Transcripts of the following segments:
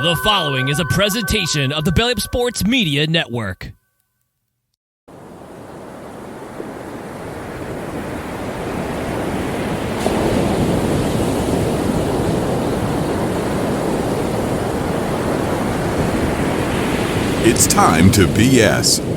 The following is a presentation of the Belly Up Sports Media Network. It's time to BS.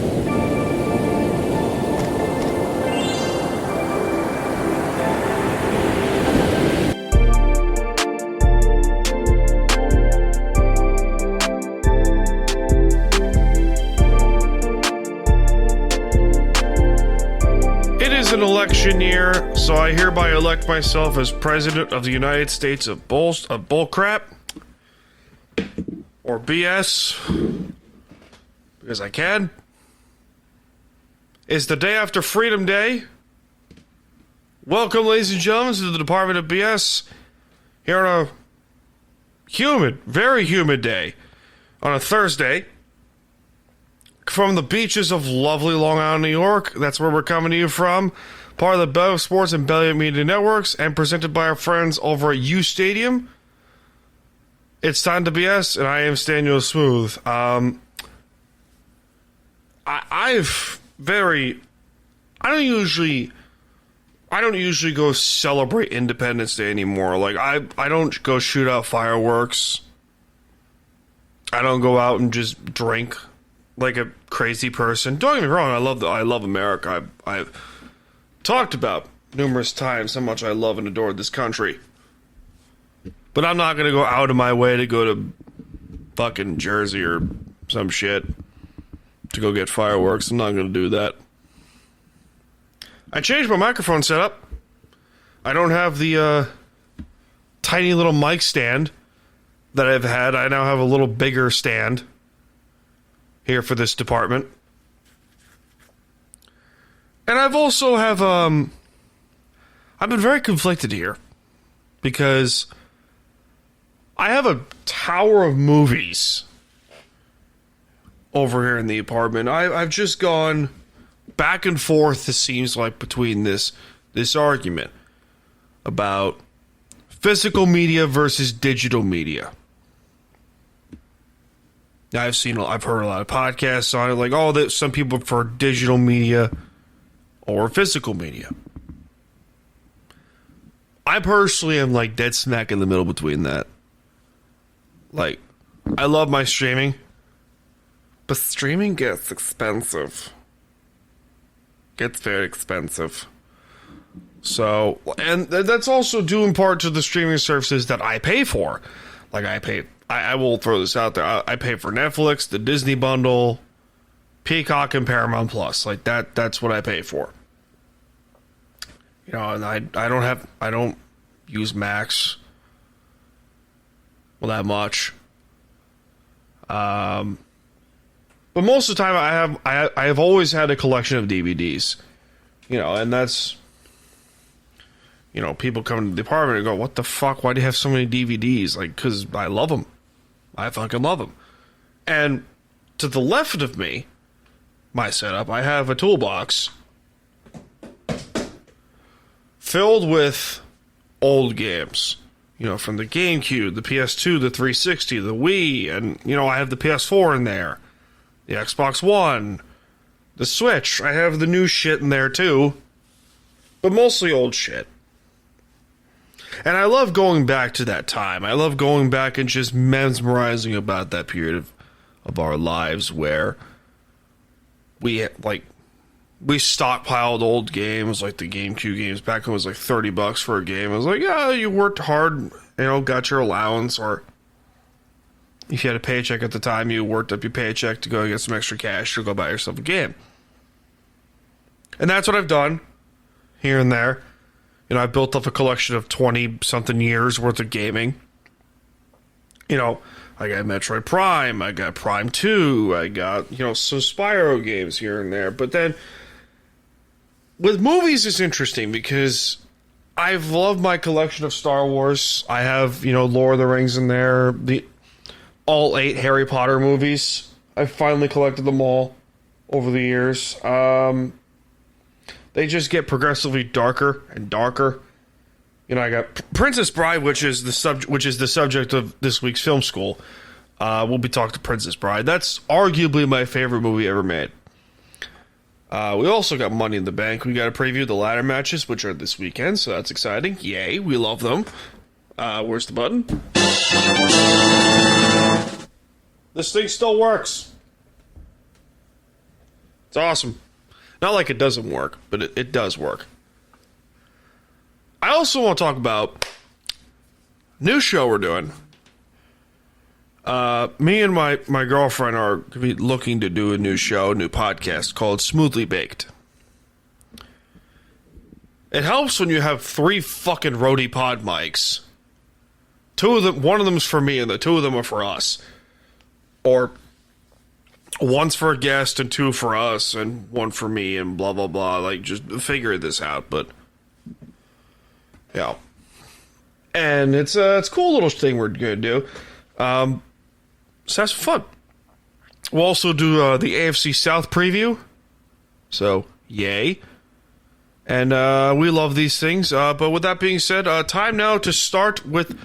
It is an election year, so I hereby elect myself as President of the United States of bullcrap, or BS, because I can. It's the day after Freedom Day. Welcome, ladies and gentlemen, to the Department of BS, here on a humid, very humid day, on a Thursday, from the beaches of lovely Long Island, New York. That's where we're coming to you from. Part of the Belly Up Sports and Belly Up Media Networks, and presented by our friends over at U Stadium. It's time to BS, and I am Staniel Smooth. I don't usually go celebrate Independence Day anymore. Like, I don't go shoot out fireworks. I don't go out and just drink like a crazy person. Don't get me wrong, I love America. I've talked about numerous times how much I love and adore this country. But I'm not going to go out of my way to go to fucking Jersey or some shit to go get fireworks. I'm not going to do that. I changed my microphone setup. I don't have the tiny little mic stand that I've had. I now have a little bigger stand here for this department. And I've also I've been very conflicted here because I have a tower of movies over here in the apartment. I've just gone back and forth, it seems like, between this argument about physical media versus digital media. I've heard a lot of podcasts on it, like, that some people prefer digital media or physical media. I personally am like dead smack in the middle between that. Like, I love my streaming, but streaming gets expensive. Gets very expensive. So, and that's also due in part to the streaming services that I pay for. Like, I will throw this out there. I pay for Netflix, the Disney bundle, Peacock, and Paramount Plus. Like, that's what I pay for. You know, and I don't use Max that much. But most of the time I have always had a collection of DVDs. You know, and that's, you know, people come to the apartment and go, "What the fuck? Why do you have so many DVDs?" Like, because I love them. I fucking love them. And to the left of me, my setup, I have a toolbox filled with old games. You know, from the GameCube, the PS2, the 360, the Wii, and, you know, I have the PS4 in there, the Xbox One, the Switch. I have the new shit in there too, but mostly old shit. And I love going back to that time. I love going back and just mesmerizing about that period of our lives where we stockpiled old games, like the GameCube games. Back when it was like $30 for a game. I was like, yeah, you worked hard, you know, got your allowance, or if you had a paycheck at the time, you worked up your paycheck to go get some extra cash to go buy yourself a game. And that's what I've done here and there. You know, I built up a collection of 20-something years worth of gaming. You know, I got Metroid Prime, I got Prime 2, I got, you know, some Spyro games here and there. But then, with movies, it's interesting because I've loved my collection of Star Wars. I have, you know, Lord of the Rings in there, all 8 Harry Potter movies. I've finally collected them all over the years. They just get progressively darker and darker. You know, I got Princess Bride, which is the subject of this week's film school. we'll be talking to Princess Bride. That's arguably my favorite movie ever made. We also got Money in the Bank. We got to preview the ladder matches, which are this weekend, so that's exciting. Yay, we love them. Where's the button? This thing still works. It's awesome. Not like it doesn't work, but it does work. I also want to talk about new show we're doing. Me and my girlfriend are looking to do a new show, new podcast called Smoothly Baked. It helps when you have 3 fucking roadie pod mics. 2 of them, one of them's for me, and the 2 of them are for us. Or one's for a guest and 2 for us, and 1 for me, and blah blah blah. Like, just figure this out, but yeah. And it's a cool little thing we're gonna do. So have some fun. We'll also do the AFC South preview. So, yay. And we love these things. But with that being said, time now to start with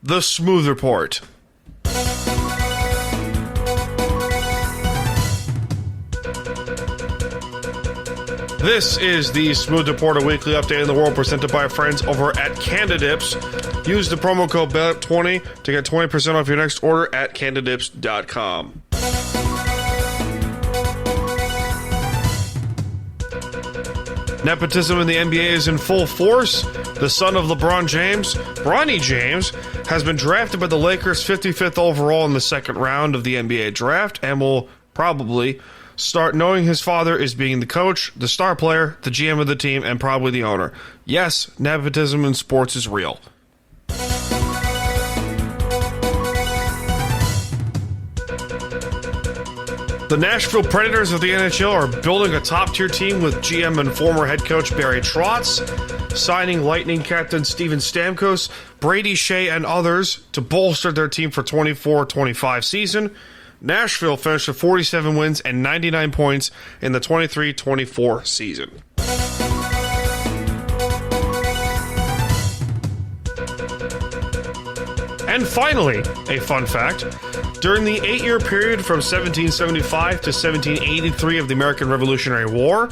the Smooth Report. This is the Smooth Report, a weekly update in the world presented by our friends over at Candidips. Use the promo code BELLIP20 to get 20% off your next order at candidips.com. Nepotism in the NBA is in full force. The son of LeBron James, Bronny James, has been drafted by the Lakers 55th overall in the second round of the NBA draft and will probably start knowing his father is being the coach, the star player, the GM of the team, and probably the owner. Yes, nepotism in sports is real. The Nashville Predators of the NHL are building a top-tier team with GM and former head coach Barry Trotz, signing Lightning captain Steven Stamkos, Brady Shea, and others to bolster their team for 24-25 season. Nashville finished with 47 wins and 99 points in the 23-24 season. And finally, a fun fact. During the 8-year period from 1775 to 1783 of the American Revolutionary War,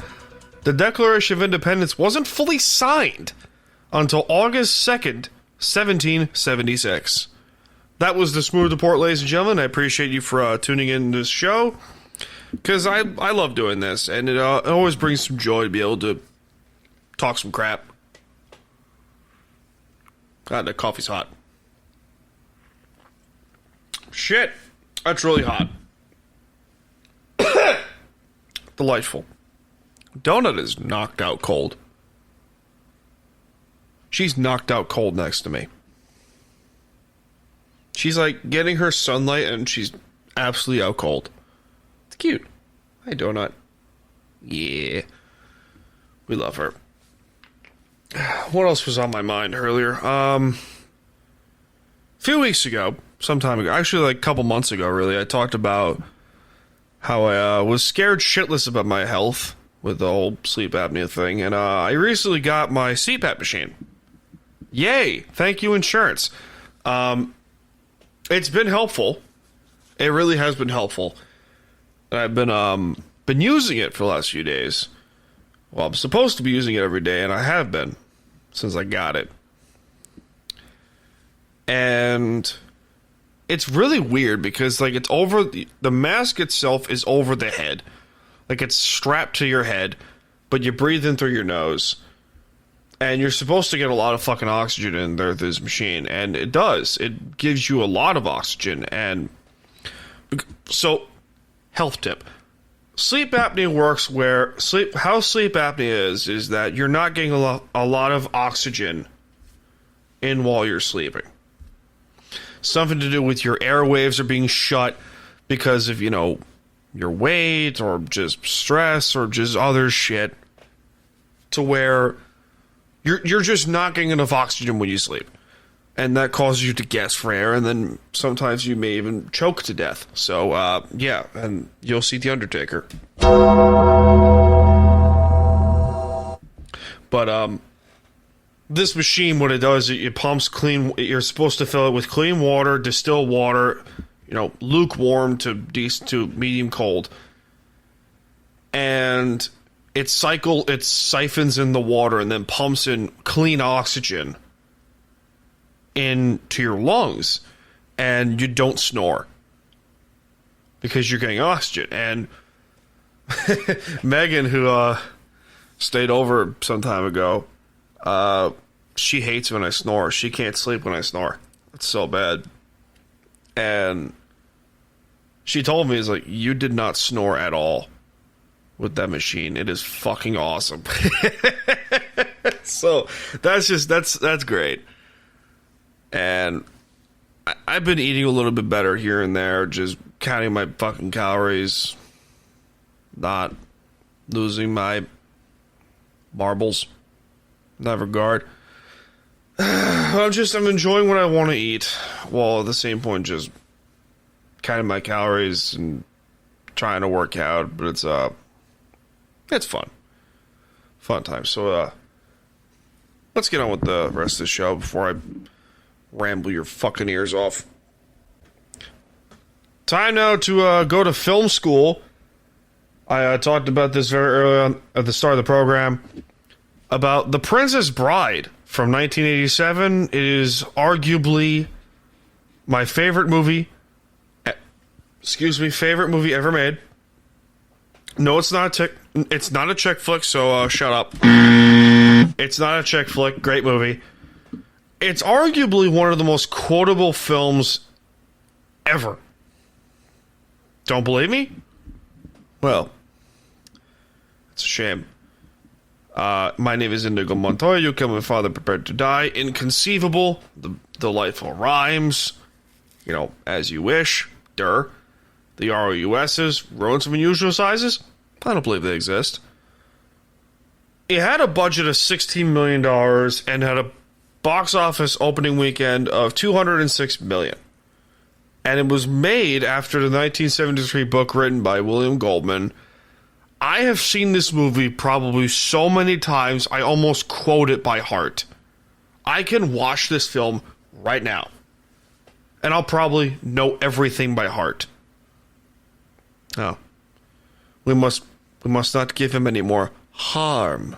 the Declaration of Independence wasn't fully signed until August 2nd, 1776. That was the Smooth Report, ladies and gentlemen. I appreciate you for tuning in to this show, because I love doing this, and it always brings some joy to be able to talk some crap. God, the coffee's hot. Shit, that's really hot. Delightful. Donut is knocked out cold. She's knocked out cold next to me. She's like getting her sunlight and she's absolutely out cold. It's cute. Hi, Donut. Yeah. We love her. What else was on my mind earlier? A few weeks ago, some time ago, actually like a couple months ago, really, I talked about how I was scared shitless about my health with the whole sleep apnea thing. And I recently got my CPAP machine. Yay. Thank you, insurance. It's been helpful. It really has been helpful. And I've been using it for the last few days. Well, I'm supposed to be using it every day, and I have been since I got it. And it's really weird because, like, it's over the mask itself is over the head. Like, it's strapped to your head, but you breathe in through your nose. And you're supposed to get a lot of fucking oxygen in there through this machine, and it does. It gives you a lot of oxygen. And so, health tip. Sleep apnea works where how sleep apnea is that you're not getting a lot of oxygen in while you're sleeping. Something to do with your airwaves are being shut because of, you know, your weight or just stress or just other shit, to where you're just not getting enough oxygen when you sleep. And that causes you to gasp for air, and then sometimes you may even choke to death. So, yeah, and you'll see The Undertaker. But, this machine, what it does, it pumps clean. You're supposed to fill it with clean water, distilled water, lukewarm to decent to medium cold. And it siphons in the water and then pumps in clean oxygen into your lungs, and you don't snore because you're getting oxygen. And Megan, who stayed over some time ago, she hates when I snore. She can't sleep when I snore. It's so bad. And she told me, it's like, you did not snore at all with that machine. It is fucking awesome. So that's great. And I've been eating a little bit better here and there, just counting my fucking calories, not losing my marbles in that regard. I'm enjoying what I want to eat, while at the same point just counting my calories and trying to work out. But it's fun time. So let's get on with the rest of the show before I ramble your fucking ears off. Time now to go to film school. I talked about this very early on at the start of the program about The Princess Bride from 1987. It is arguably my favorite movie. Favorite movie ever made. No, it's not a chick flick, so shut up. It's not a chick flick. Great movie. It's arguably one of the most quotable films ever. Don't believe me? Well, it's a shame. My name is Indigo Montoya. You kill my father, prepared to die. Inconceivable. The delightful rhymes. As you wish. The ROUSs. Roads of unusual sizes. I don't believe they exist. It had a budget of $16 million and had a box office opening weekend of $206 million. And it was made after the 1973 book written by William Goldman. I have seen this movie probably so many times, I almost quote it by heart. I can watch this film right now, and I'll probably know everything by heart. Oh. We must not give him any more harm.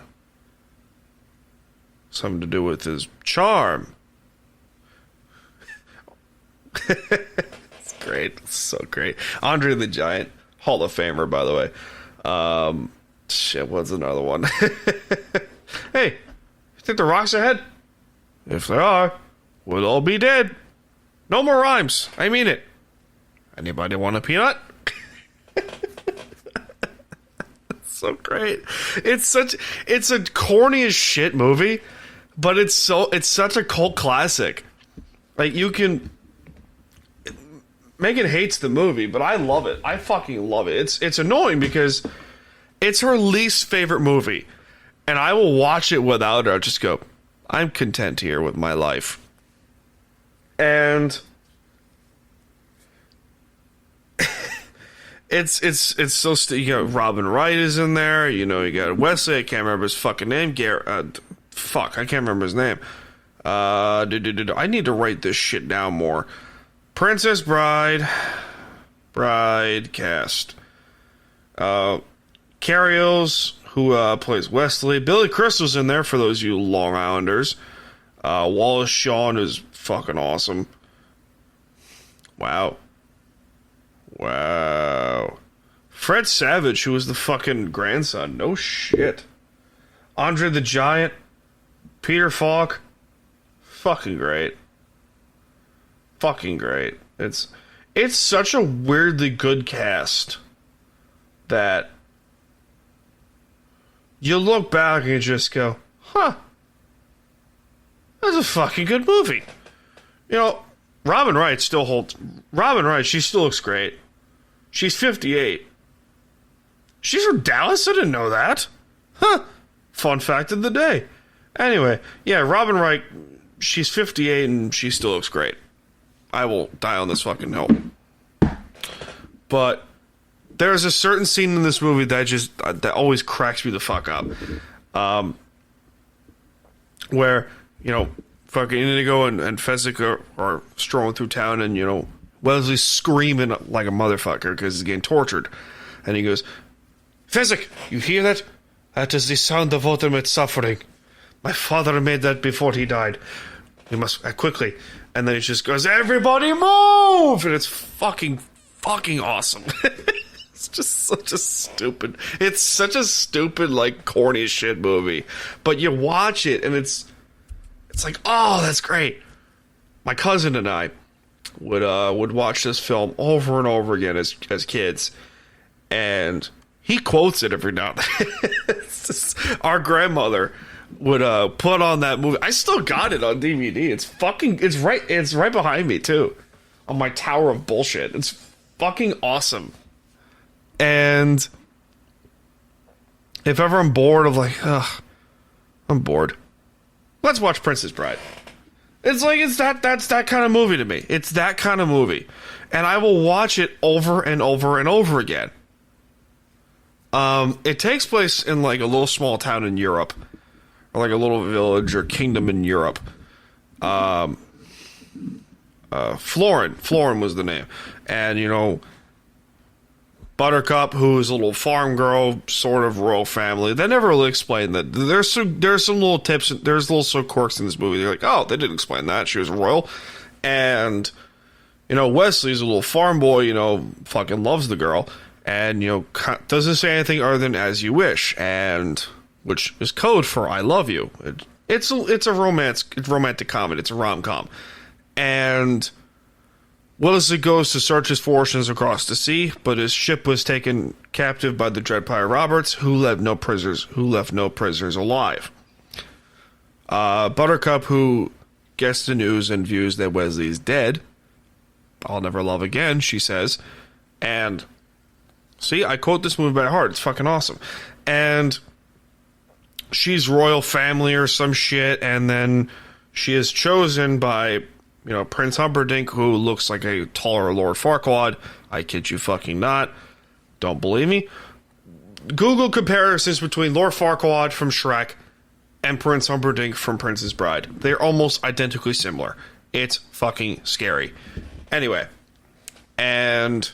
Something to do with his charm. It's great. It's so great. Andre the Giant, Hall of Famer, by the way. Shit, what's another one? Hey, you think the Rock's ahead? If they are, we'll all be dead. No more rhymes. I mean it. Anybody want a peanut? So great. It's a corny as shit movie, but it's such a cult classic. Like, Megan hates the movie, but I love it. I fucking love it. It's annoying because it's her least favorite movie, and I will watch it without her. I'll just go, I'm content here with my life. And it's so you got Robin Wright is in there. You got Wesley. I can't remember his fucking name. I can't remember his name. I need to write this shit down more. Princess Bride cast. Carrie Ells, who plays Wesley. Billy Crystal's in there for those of you Long Islanders. Wallace Shawn is fucking awesome. Wow. Fred Savage, who was the fucking grandson. No shit. Andre the Giant. Peter Falk. Fucking great. It's such a weirdly good cast that you look back and you just go, huh, that's a fucking good movie. Robin Wright, she still looks great. She's 58. She's from Dallas? I didn't know that. Huh. Fun fact of the day. Anyway, yeah, Robin Wright, she's 58 and she still looks great. I will die on this fucking hill. But there's a certain scene in this movie that always cracks me the fuck up. Where, fucking Inigo and Fezzik are strolling through town, and, Wesley's screaming like a motherfucker because he's getting tortured. And he goes, Fezzik, you hear that? That is the sound of ultimate suffering. My father made that before he died. You must act quickly. And then he just goes, everybody move! And it's fucking awesome. It's just such a stupid, like, corny as shit movie. But you watch it and it's like, oh, that's great. My cousin and I would watch this film over and over again as kids. And he quotes it every now and then. Our grandmother would put on that movie. I still got it on DVD. It's right behind me too, on my tower of bullshit. It's fucking awesome. And if ever I'm bored of like, I'm bored, let's watch Princess Bride. That's that kind of movie to me. It's that kind of movie, and I will watch it over and over and over again. It takes place in like a little small town in Europe, or like a little village or kingdom in Europe. Florin was the name, and Buttercup, who is a little farm girl, sort of royal family. They never really explained that. There's some little tips. There's little quirks in this movie. They're like, oh, they didn't explain that. She was royal, and Wesley's a little farm boy. Fucking loves the girl. And, doesn't say anything other than as you wish, and which is code for I love you. It's a romantic comedy. It's a rom-com. And Wesley goes to search his fortunes across the sea, but his ship was taken captive by the Dread Pirate Roberts, who left no prisoners alive. Buttercup, who gets the news and views that Wesley is dead. I'll never love again, she says. And see, I quote this movie by heart. It's fucking awesome. And she's royal family or some shit, and then she is chosen by, Prince Humperdinck, who looks like a taller Lord Farquaad. I kid you fucking not. Don't believe me? Google comparisons between Lord Farquaad from Shrek and Prince Humperdinck from Princess Bride. They're almost identically similar. It's fucking scary. Anyway, and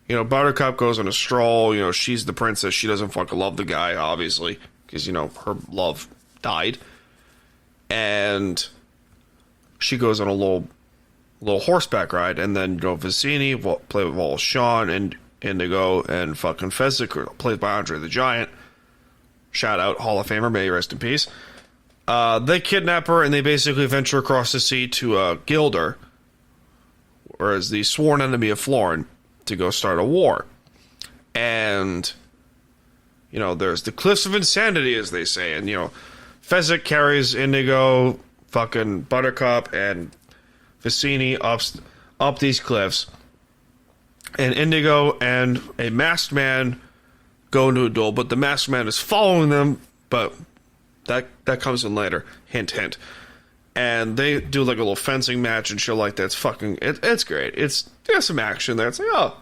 Buttercup goes on a stroll. She's the princess. She doesn't fucking love the guy, obviously, because, her love died. And she goes on a little horseback ride. And then, Vicini, played with Wallace Shawn, and Indigo, and fucking Fezzik, played by Andre the Giant. Shout out, Hall of Famer, may he rest in peace. They kidnap her, and they basically venture across the sea to Gilder, or as the sworn enemy of Florin, to go start a war. And there's the cliffs of insanity, as they say, and Fezzik carries Indigo, fucking Buttercup, and Vicini up these cliffs, and Indigo and a masked man go into a duel, but the masked man is following them, but that comes in later, hint hint. And they do like a little fencing match and shit like that. It's fucking, it's great. There's some action there. It's like, oh,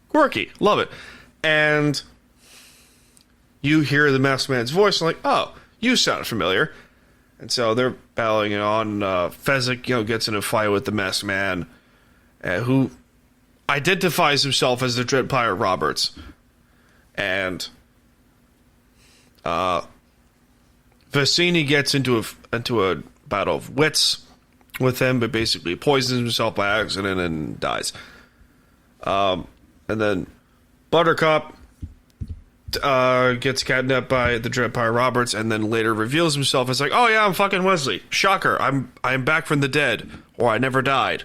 quirky. Love it. And you hear the masked man's voice and like, oh, you sound familiar. And so they're battling it on. Fezzik, gets in a fight with the masked man, who identifies himself as the Dread Pirate Roberts. And Vicini gets into a battle of wits with him, but basically poisons himself by accident and dies. And then Buttercup gets kidnapped by the Dread Pirate Roberts, and then later reveals himself as like, oh yeah, I'm fucking Wesley. Shocker, I'm back from the dead, or I never died.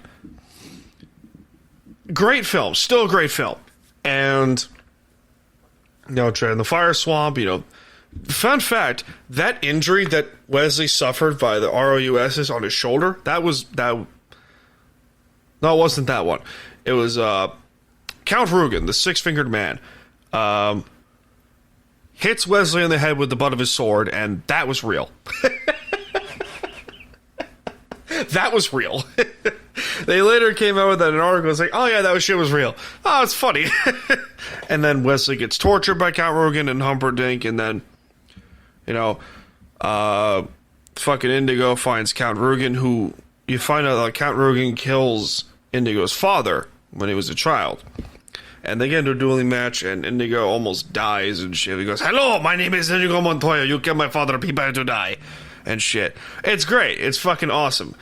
Great film, still a great film. And Tread in the Fire Swamp, Fun fact, that injury that Wesley suffered by the ROUSs on his shoulder, no, it wasn't that one. It was Count Rugen, the six-fingered man, hits Wesley in the head with the butt of his sword, and that was real. That was real. They later came out with that in an article. It's like, oh yeah, that shit was real. Oh, it's funny. And then Wesley gets tortured by Count Rugen and Humperdinck, and then fucking Indigo finds Count Rugen, who you find out that Count Rugen kills Indigo's father when he was a child. And they get into a dueling match, and Indigo almost dies and shit. He goes, "Hello, my name is Indigo Montoya. You killed my father, prepare to die." And shit. It's great. It's fucking awesome.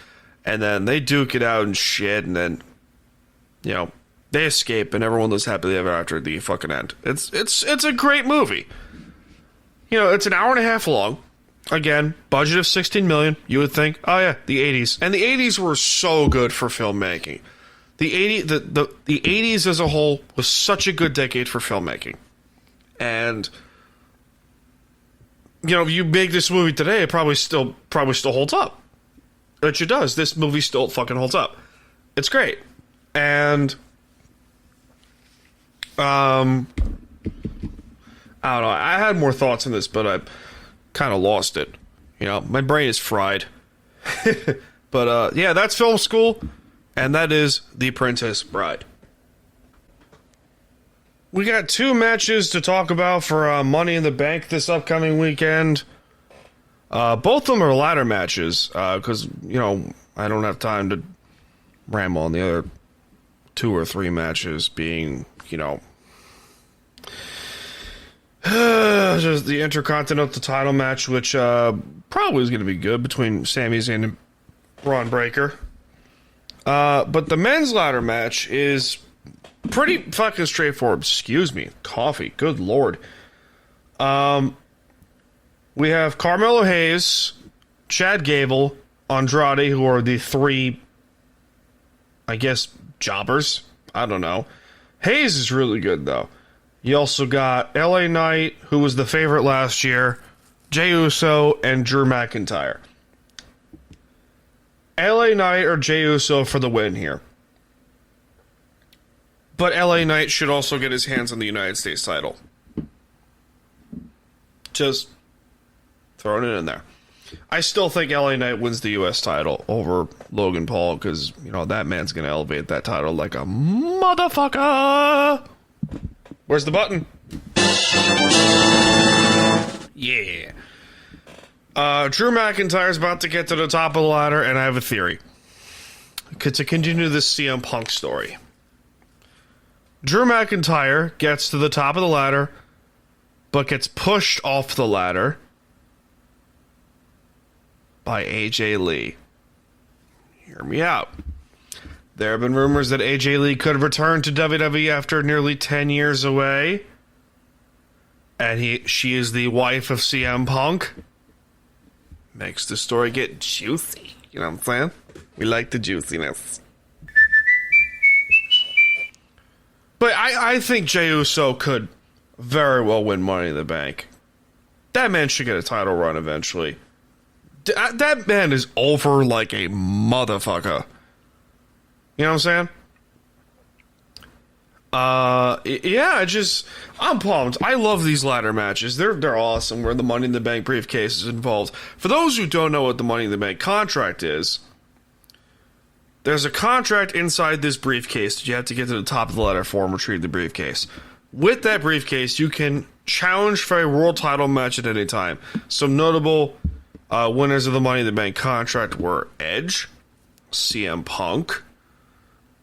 And then they duke it out and shit, and then, you know, they escape, and everyone lives happily ever after at the fucking end. It's a great movie. You know, it's an hour and a half long. Again, budget of $16 million. You would think, oh yeah, the 80s. And the 80s were so good for filmmaking. The 80s as a whole was such a good decade for filmmaking. And, you know, if you make this movie today, it probably still holds up. Which it does. This movie still fucking holds up. It's great. And, I don't know. I had more thoughts on this, but I kind of lost it. You know, my brain is fried. But, yeah, that's Film School. And that is The Princess Bride. We got 2 matches to talk about for Money in the Bank this upcoming weekend. Both of them are ladder matches, because, you know, I don't have time to ramble on the other 2 or 3 matches being, you know, just the Intercontinental title match, which probably is going to be good between Sami Zayn and Braun Breaker. But the men's ladder match is pretty fucking straightforward. Excuse me. Coffee. Good lord. We have Carmelo Hayes, Chad Gable, Andrade, who are the 3, I guess, jobbers. I don't know. Hayes is really good, though. You also got LA Knight, who was the favorite last year, Jey Uso, and Drew McIntyre. LA Knight or Jey Uso for the win here. But LA Knight should also get his hands on the United States title. Just throwing it in there. I still think LA Knight wins the US title over Logan Paul, because, you know, that man's going to elevate that title like a motherfucker. Where's the button? Yeah. Drew McIntyre's about to get to the top of the ladder, and I have a theory. To continue this CM Punk story. Drew McIntyre gets to the top of the ladder, but gets pushed off the ladder by AJ Lee. Hear me out. There have been rumors that AJ Lee could return to WWE after nearly 10 years away. And she is the wife of CM Punk. Makes the story get juicy. You know what I'm saying? We like the juiciness. But I think Jey Uso could very well win Money in the Bank. That man should get a title run eventually. That man is over like a motherfucker. You know what I'm saying? Yeah, I'm pumped. I love these ladder matches. They're awesome where the Money in the Bank briefcase is involved. For those who don't know what the Money in the Bank contract is, there's a contract inside this briefcase that you have to get to the top of the ladder for and retrieve the briefcase. With that briefcase, you can challenge for a world title match at any time. Some notable winners of the Money in the Bank contract were Edge, CM Punk,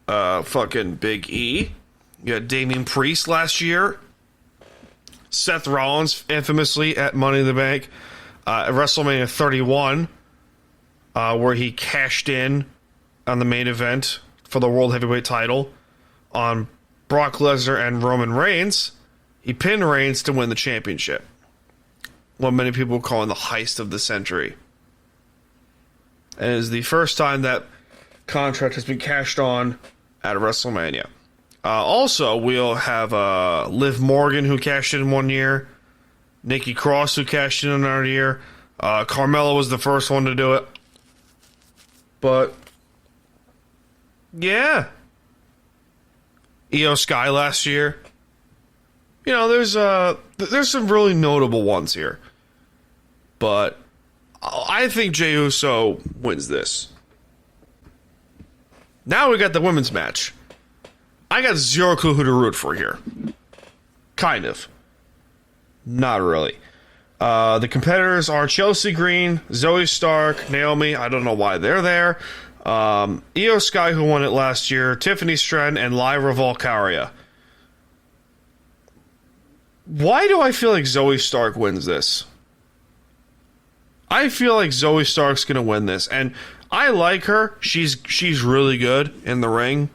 fucking Big E. You had Damian Priest last year. Seth Rollins, infamously at Money in the Bank at WrestleMania 31, where he cashed in on the main event for the World Heavyweight title on Brock Lesnar and Roman Reigns. He pinned Reigns to win the championship. What many people call the heist of the century. And it is the first time that contract has been cashed on at WrestleMania. Also, we'll have Liv Morgan, who cashed in 1 year. Nikki Cross, who cashed in another year. Carmella was the first one to do it. But, yeah. Io Sky last year. You know, there's some really notable ones here. But I think Jey Uso wins this. Now we got the women's match. I got zero clue who to root for here. Kind of. Not really. The competitors are Chelsea Green, Zoe Stark, Naomi. I don't know why they're there. Io Sky, who won it last year, Tiffany Stratton, and Lyra Valkyria. Why do I feel like Zoe Stark wins this? I feel like Zoe Stark's going to win this. And I like her. She's really good in the ring.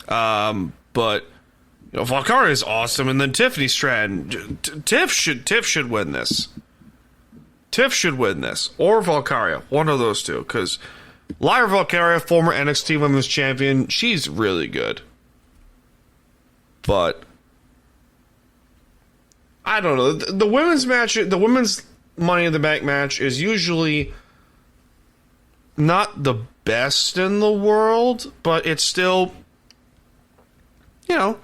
But Valkyria is awesome. And then Tiffany Stratton. Tiff should win this. Tiff should win this. Or Valkyria. One of those two. Because Lyra Valkyria, former NXT Women's Champion, she's really good. But I don't know. The women's match, the women's Money in the Bank match is usually not the best in the world, but it's still, I'm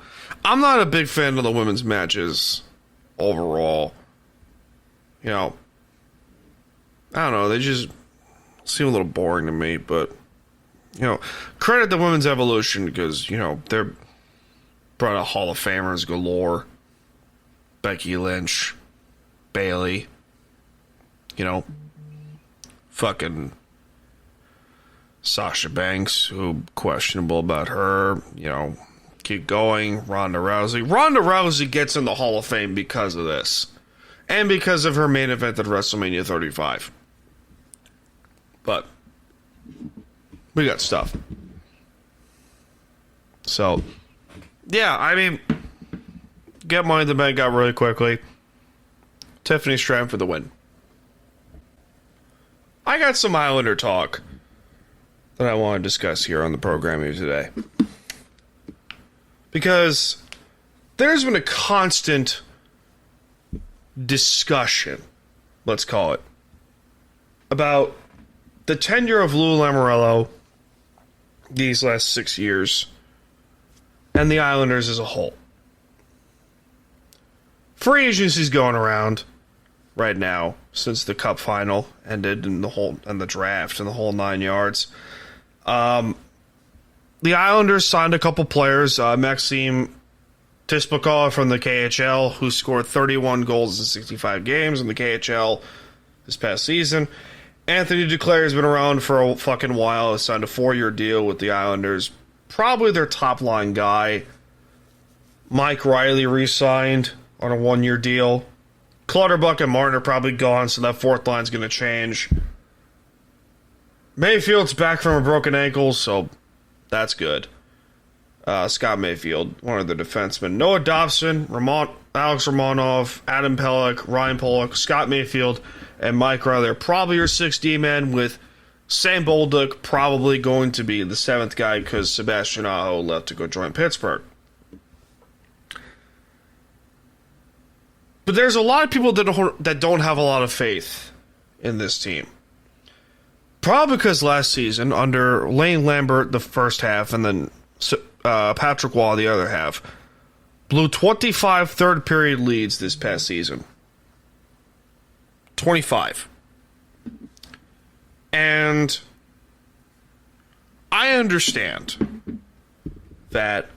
not a big fan of the women's matches overall. I don't know. They just seem a little boring to me, but, credit the Women's Evolution because, they're brought out Hall of Famers galore. Becky Lynch, Bayley, fucking Sasha Banks, who questionable about her, keep going. Ronda Rousey. Ronda Rousey gets in the Hall of Fame because of this. And because of her main event at WrestleMania 35. But we got stuff. So, yeah, get Money in the Bank out really quickly. Tiffany Stratton for the win. I got some Islander talk that I want to discuss here on the program here today. Because there's been a constant discussion, let's call it, about the tenure of Lou Lamoriello these last 6 years and the Islanders as a whole. Free agency's going around right now since the Cup final ended and the draft and the whole 9 yards. The Islanders signed a couple players, Maxim Tispakov from the KHL, who scored 31 goals in 65 games in the KHL this past season. Anthony Duclair has been around for a fucking while. He signed a 4-year deal with the Islanders. Probably their top line guy. Mike Riley re-signed on a 1-year deal. Clutterbuck and Martin are probably gone, so that fourth line's going to change. Mayfield's back from a broken ankle, so that's good. Scott Mayfield, one of the defensemen. Noah Dobson, Alex Romanov, Adam Pelech, Ryan Pollock, Scott Mayfield, and Mike Riley are probably your 6D men, with Sam Bolduc probably going to be the 7th guy because Sebastian Aho left to go join Pittsburgh. But there's a lot of people that don't have a lot of faith in this team. Probably because last season, under Lane Lambert the first half, and then Patrick Waugh the other half, blew 25 third-period leads this past season. 25. And I understand that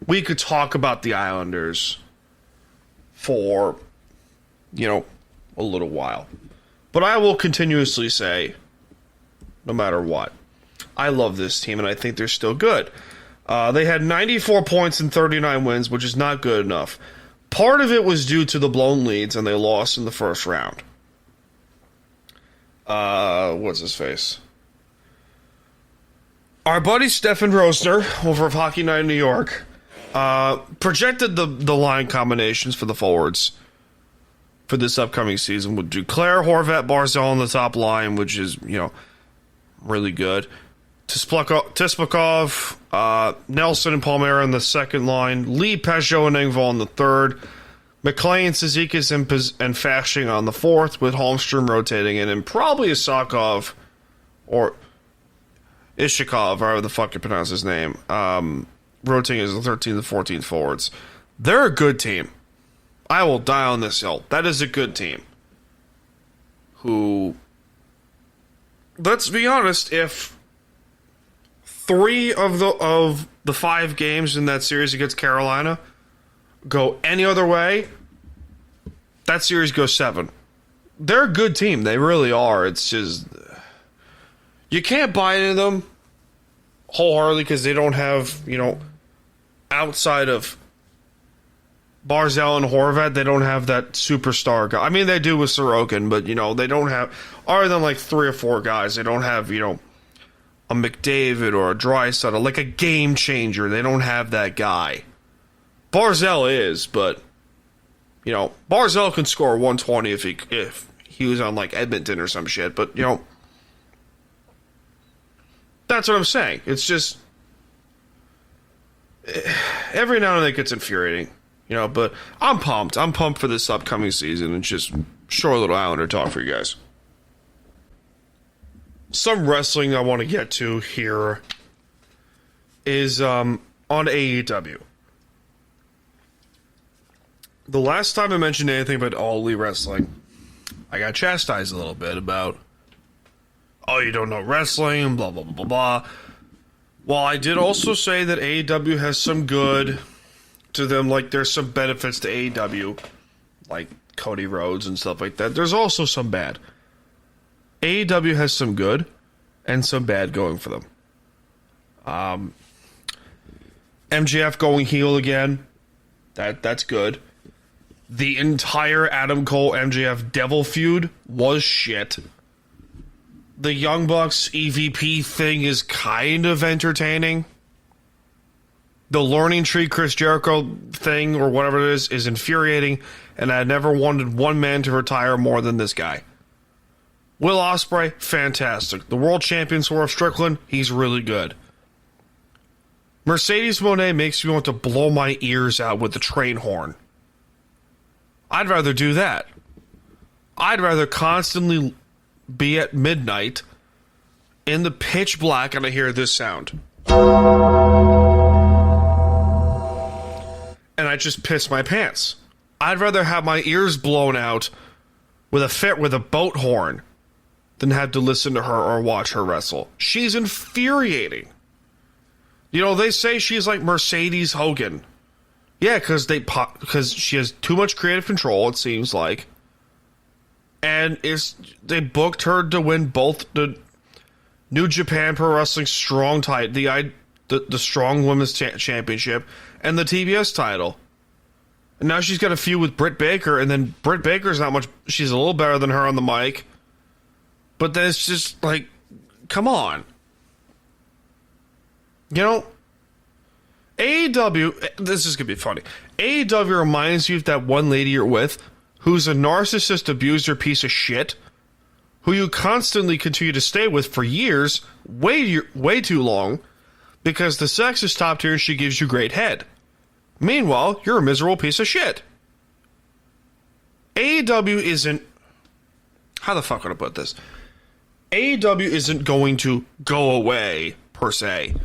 we could talk about the Islanders for, a little while. But I will continuously say, no matter what, I love this team and I think they're still good. They had 94 points and 39 wins, which is not good enough. Part of it was due to the blown leads and they lost in the first round. What's his face? Our buddy Stefan Rosner over of Hockey Night in New York projected the line combinations for the forwards for this upcoming season with Duclair, Horvat, Barzal on the top line, which is, really good. Tispakov, Nelson and Palmera on the second line, Lee, Peugeot, and Engvall on the third, McLean, Cizikas, and Fasching on the fourth, with Holmstrom rotating in, and probably Isakov or Ishikov, however the fuck you pronounce his name, rotating as the 13th and 14th forwards. They're a good team. I will die on this hill. That is a good team. Who, let's be honest, if 3 of the 5 games in that series against Carolina go any other way, that series goes 7. They're a good team. They really are. It's just, You can't buy into them wholeheartedly because they don't have, outside of Barzell and Horvat, they don't have that superstar guy. I mean, they do with Sorokin, but, they don't have, other than like 3 or 4 guys, they don't have, a McDavid or a Draisaitl, like a game changer. They don't have that guy. Barzell is, but, Barzell can score 120 if he was on like Edmonton or some shit, but, that's what I'm saying. It's just, every now and then it gets infuriating. But I'm pumped. I'm pumped for this upcoming season and just short little Islander talk for you guys. Some wrestling I want to get to here is on AEW. The last time I mentioned anything about All Elite Wrestling, I got chastised a little bit about, oh, you don't know wrestling, blah, blah, blah, blah, blah. Well, I did also say that AEW has some good to them, like there's some benefits to AEW, like Cody Rhodes and stuff like that. There's also some bad. AEW has some good and some bad going for them. MJF going heel again, that's good. The entire Adam Cole MJF Devil feud was shit. The Young Bucks EVP thing is kind of entertaining. The Learning Tree Chris Jericho thing, or whatever it is infuriating, and I never wanted one man to retire more than this guy. Will Ospreay, fantastic. The world champion Swerve Strickland, he's really good. Mercedes Moné makes me want to blow my ears out with the train horn. I'd rather do that. I'd rather constantly be at midnight in the pitch black and I hear this sound. And I just piss my pants. I'd rather have my ears blown out with a boat horn than have to listen to her or watch her wrestle. She's infuriating. They say she's like Mercedes Hogan. Yeah, because she has too much creative control, it seems like. And they booked her to win both the New Japan Pro Wrestling Strong title, the Strong Women's Championship, and the TBS title. And now she's got a feud with Britt Baker, and then Britt Baker's not much. She's a little better than her on the mic. But then it's just like, come on. AEW, this is going to be funny. AEW reminds you of that one lady you're with who's a narcissist abuser piece of shit who you constantly continue to stay with for years, way too long, because the sex is top tier and she gives you great head. Meanwhile, you're a miserable piece of shit. AEW isn't... How the fuck would I put this? AEW isn't going to go away, per se.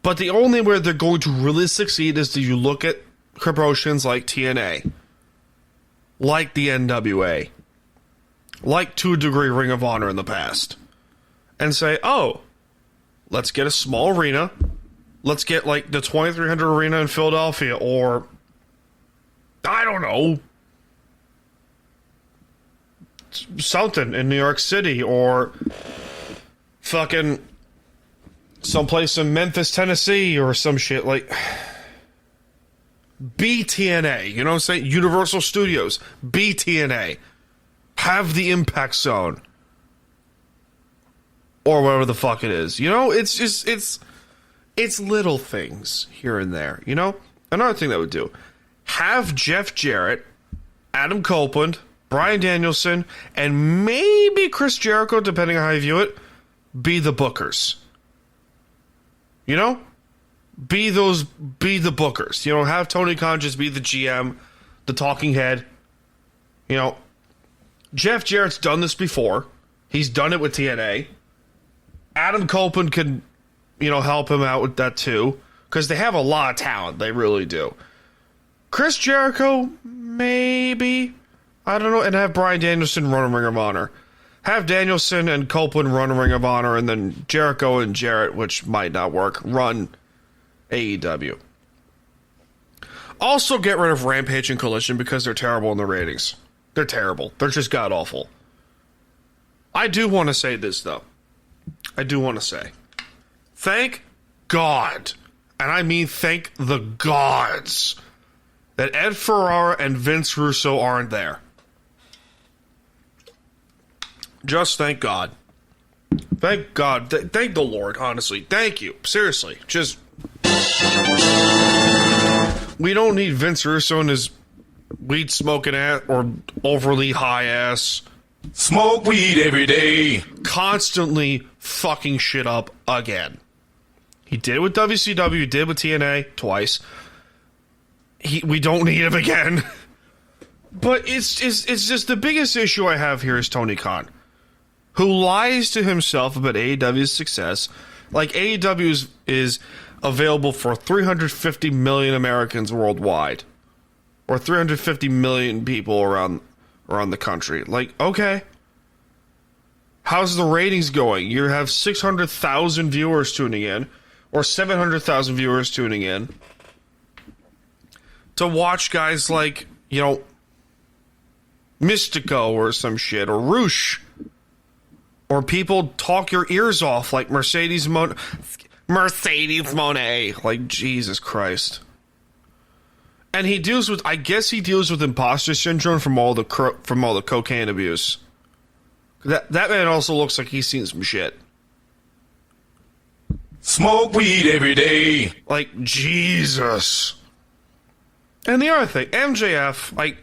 But the only way they're going to really succeed is that you look at promotions like TNA, like the NWA, like to a degree Ring of Honor in the past, and say, oh, let's get a small arena. Let's get like the 2300 arena in Philadelphia, or I don't know, something in New York City, or fucking someplace in Memphis, Tennessee, or some shit like BTNA. You know what I'm saying? Universal Studios, BTNA. Have the Impact Zone, or whatever the fuck it is. It's just it's little things here and there. Another thing that would do: have Jeff Jarrett, Adam Copeland, Bryan Danielson, and maybe Chris Jericho, depending on how you view it, be the bookers. Be the bookers. Have Tony Khan just be the GM, the talking head. Jeff Jarrett's done this before. He's done it with TNA. Adam Copeland can, help him out with that too, because they have a lot of talent. They really do. Chris Jericho, maybe. I don't know. And have Bryan Danielson run a Ring of Honor. Have Danielson and Copeland run a Ring of Honor, and then Jericho and Jarrett, which might not work, run AEW. Also get rid of Rampage and Collision because they're terrible in the ratings. They're terrible. They're just god-awful. I do want to say this, though. I do want to say, thank God, and I mean thank the gods, that Ed Ferrara and Vince Russo aren't there. Just thank God. Thank God. Thank the Lord, honestly. Thank you. Seriously. Just... We don't need Vince Russo and his weed-smoking ass or overly high ass. Smoke weed every day. Constantly fucking shit up again. He did it with WCW, he did it with TNA twice. We don't need him again. But it's just the biggest issue I have here is Tony Khan, who lies to himself about AEW's success. Like, AEW is available for 350 million Americans worldwide, or 350 million people around the country. Like, okay, how's the ratings going? You have 600,000 viewers tuning in, or 700,000 viewers tuning in to watch guys like, you know, Mystico or some shit, or Roosh, or people talk your ears off like Mercedes Moné. Like, Jesus Christ. And he deals with, I guess he deals with imposter syndrome from all the cocaine abuse. That man also looks like he's seen some shit. Smoke weed every day. Like, Jesus. And the other thing, MJF, like,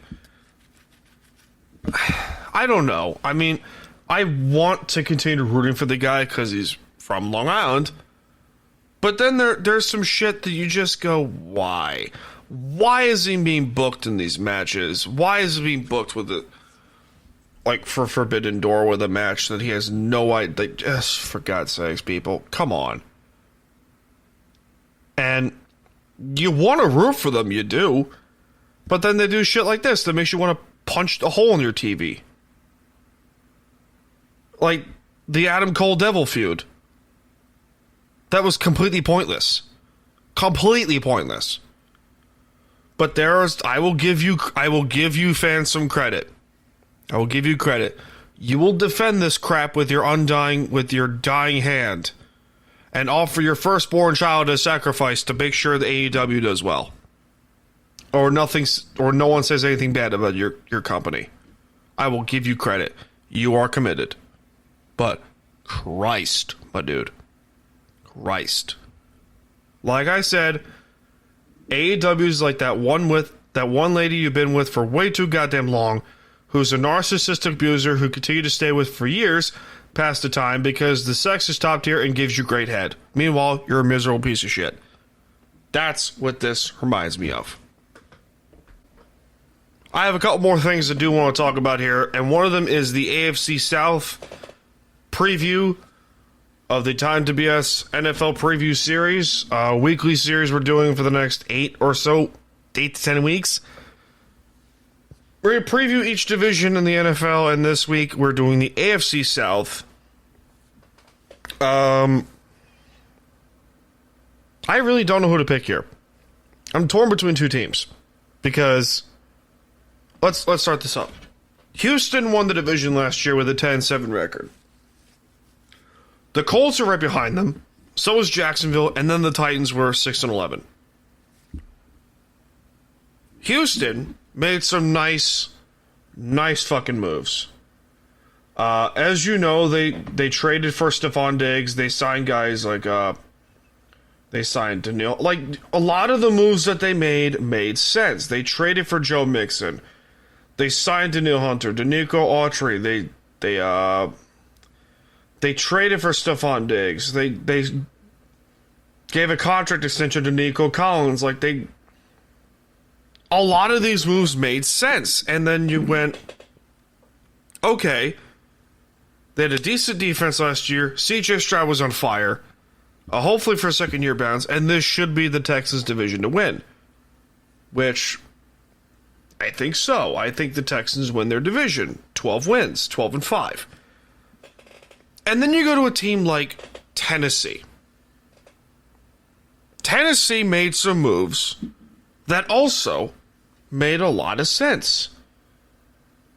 I don't know. I mean, I want to continue rooting for the guy because he's from Long Island. But then there's some shit that you just go, why? Why is he being booked in these matches? Why is he being booked with it, like, for Forbidden Door with a match that he has no idea? Like, just, for God's sakes, people, come on. And you want to root for them, you do. But then they do shit like this that makes you want to punch a hole in your TV. Like the Adam Cole Devil feud. That was completely pointless. Completely pointless. But I will give you fans some credit. I will give you credit. You will defend this crap with your dying hand, and offer your firstborn child as sacrifice to make sure the AEW does well. Or no one says anything bad about your company. I will give you credit. You are committed. But Christ, my dude. Christ. Like I said, AEW is like that one lady you've been with for way too goddamn long, who's a narcissistic abuser who continued to stay with for years past the time because the sex is top tier and gives you great head. Meanwhile, you're a miserable piece of shit. That's what this reminds me of. I have a couple more things I do want to talk about here, and one of them is the AFC South preview of the Time to BS NFL preview series, weekly series we're doing for the next 8 to 10 weeks. We're going to preview each division in the NFL, and this week we're doing the AFC South. I really don't know who to pick here. I'm torn between two teams, because let's start this up. Houston won the division last year with a 10-7 record. The Colts are right behind them. So is Jacksonville, and then the Titans were 6-11. Houston made some nice fucking moves. As you know, they traded for Stephon Diggs. They signed guys like they signed Daniel. Like, a lot of the moves that they made sense. They traded for Joe Mixon. They signed Daniel Hunter, Danico Autry. They traded for Stephon Diggs. They gave a contract extension to Nico Collins. Like, a lot of these moves made sense. And then you went, okay, they had a decent defense last year. CJ Stroud was on fire. Hopefully for second-year bounds. And this should be the Texans division to win. Which, I think so. I think the Texans win their division. 12 wins. 12-5. And then you go to a team like Tennessee. Tennessee made some moves that also made a lot of sense.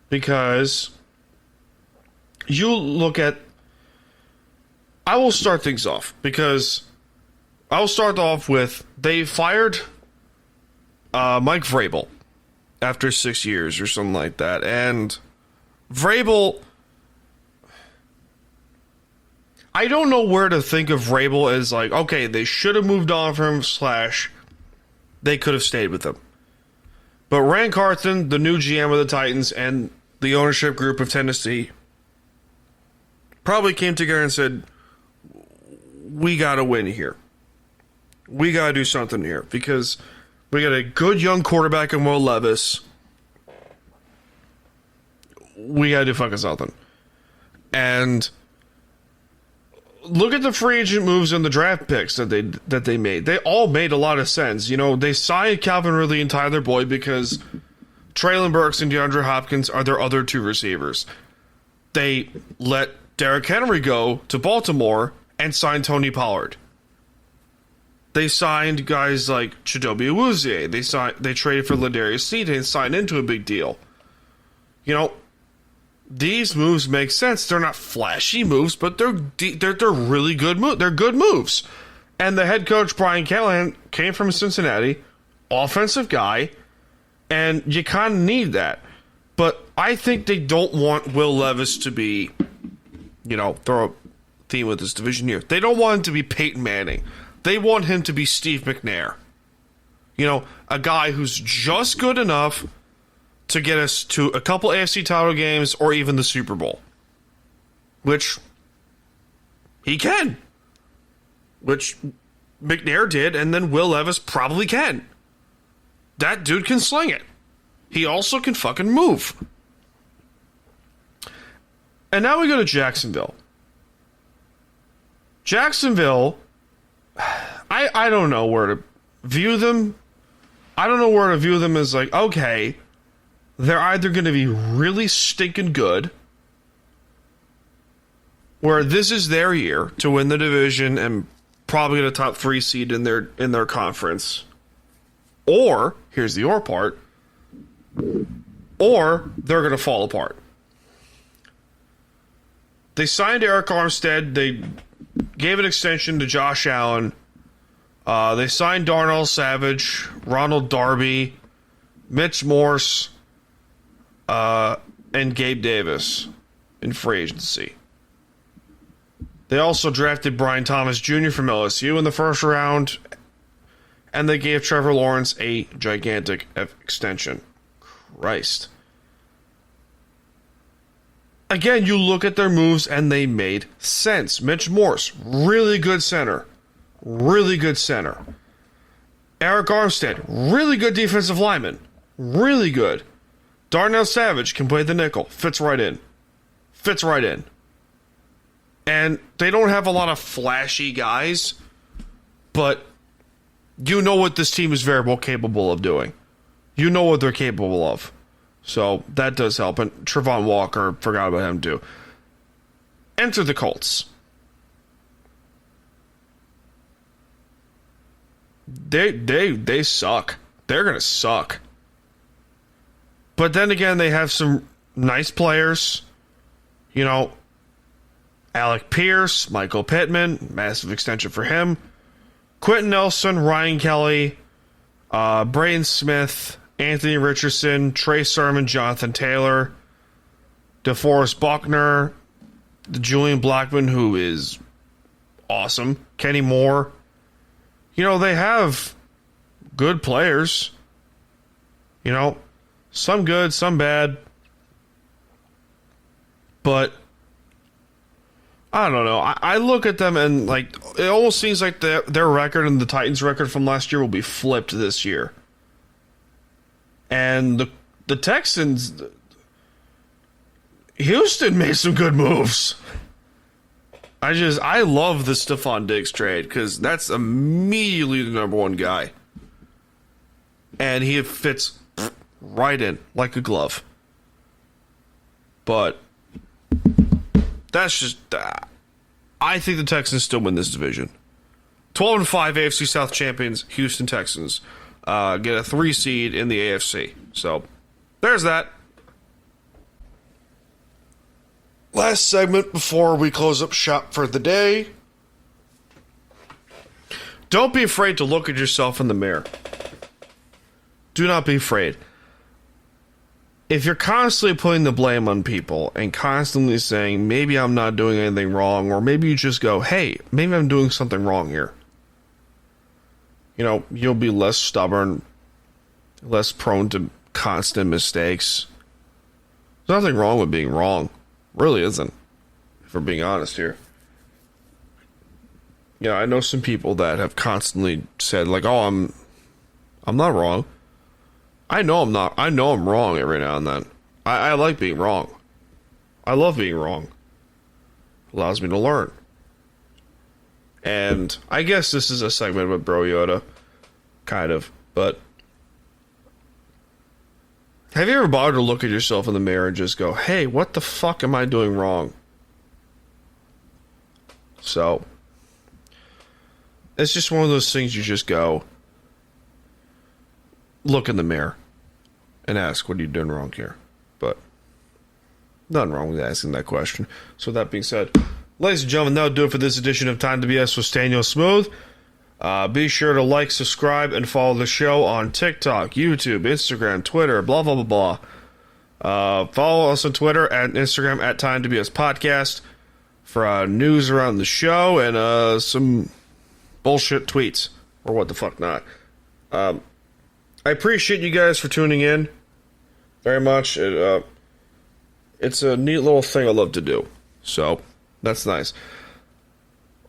Because you look at... I will start things off because I'll start off with they fired Mike Vrabel after 6 years or something like that. And Vrabel, I don't know where to think of Vrabel as like, okay, they should have moved on from him / they could have stayed with him. But Rand Carthon, the new GM of the Titans, and the ownership group of Tennessee probably came together and said, we got to win here. We got to do something here because we got a good young quarterback in Will Levis. We got to do fucking something. And look at the free agent moves and the draft picks that they made. They all made a lot of sense. You know, they signed Calvin Ridley and Tyler Boyd because Traylon Burks and DeAndre Hopkins are their other two receivers. They let Derrick Henry go to Baltimore and signed Tony Pollard. They signed guys like Chidobe Awuzie. They traded for Ladarius Sneed and signed into a big deal. You know, these moves make sense. They're not flashy moves, but they're really good moves. They're good moves. And the head coach, Brian Callahan, came from Cincinnati, offensive guy, and you kind of need that. But I think they don't want Will Levis to be, you know, throw a theme with this division here. They don't want him to be Peyton Manning. They want him to be Steve McNair. You know, a guy who's just good enough to get us to a couple AFC title games or even the Super Bowl. Which he can. Which McNair did, and then Will Levis probably can. That dude can sling it. He also can fucking move. And now we go to Jacksonville. Jacksonville, I don't know where to view them. I don't know where to view them as like, okay, they're either going to be really stinking good, where this is their year to win the division and probably get a top 3 seed in their conference, or here's the or part, or they're going to fall apart. They signed Eric Armstead. They gave an extension to Josh Allen. They signed Darnell Savage, Ronald Darby, Mitch Morse, and Gabe Davis in free agency. They also drafted Brian Thomas Jr. from LSU in the first round, and they gave Trevor Lawrence a gigantic extension. Christ. Again, you look at their moves and they made sense. Mitch Morse, really good center. Really good center. Eric Armstead, really good defensive lineman. Really good. Darnell Savage can play the nickel. Fits right in. Fits right in. And they don't have a lot of flashy guys, but you know what this team is very well capable of doing. You know what they're capable of. So that does help. And Trevon Walker, forgot about him too. Enter the Colts. They suck. They're gonna suck. But then again, they have some nice players. You know, Alec Pierce, Michael Pittman, massive extension for him. Quentin Nelson, Ryan Kelly, Braden Smith, Anthony Richardson, Trey Sermon, Jonathan Taylor, DeForest Buckner, Julian Blackman, who is awesome, Kenny Moore. You know, they have good players. You know, some good, some bad. But I don't know. I look at them and, like, it almost seems like their record and the Titans' record from last year will be flipped this year. And the Texans, Houston made some good moves. I love the Stephon Diggs trade because that's immediately the number one guy. And he fits right in like a glove. But that's just, I think the Texans still win this division. 12-5 AFC South champions, Houston Texans. Get a 3 seed in the AFC. So, there's that. Last segment before we close up shop for the day. Don't be afraid to look at yourself in the mirror. Do not be afraid. If you're constantly putting the blame on people and constantly saying, maybe I'm not doing anything wrong, or maybe you just go, hey, maybe I'm doing something wrong here. You know, you'll be less stubborn, less prone to constant mistakes. There's nothing wrong with being wrong. Really isn't, if we're being honest here. Yeah, I know some people that have constantly said, like, oh, I'm not wrong. I know I'm not. I know I'm wrong every now and then. I like being wrong. I love being wrong. It allows me to learn. And I guess this is a segment with Bro Yoda. Kind of. But have you ever bothered to look at yourself in the mirror and just go, hey, what the fuck am I doing wrong? So it's just one of those things you just go, look in the mirror and ask, what are you doing wrong here? But nothing wrong with asking that question. So that being said, ladies and gentlemen, that'll do it for this edition of Time to BS with Staniel Smooth. Be sure to like, subscribe, and follow the show on TikTok, YouTube, Instagram, Twitter, blah, blah, blah, blah. Follow us on Twitter and Instagram at Time to BS Podcast for news around the show and some bullshit tweets, or what the fuck not. I appreciate you guys for tuning in very much. It's a neat little thing I love to do, so that's nice.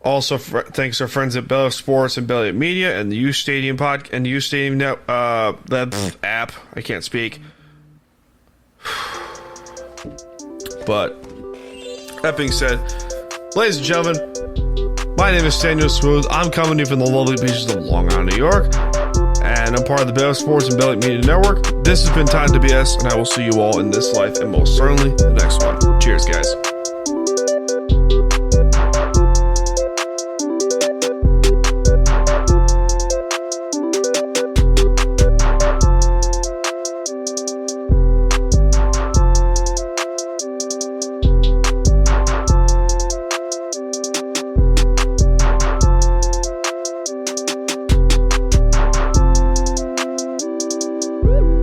Also, thanks to our friends at Belly Up Sports and Belly Up Media and the U Stadium and the U Stadium that app. I can't speak, but that being said, ladies and gentlemen, my name is Staniel Smooth. I'm coming to you from the lovely beaches of Long Island, New York, and I'm part of the Belly Up Sports and Belly Up Media Network. This has been Time to BS, and I will see you all in this life and most certainly the next one. Cheers, guys. Woo!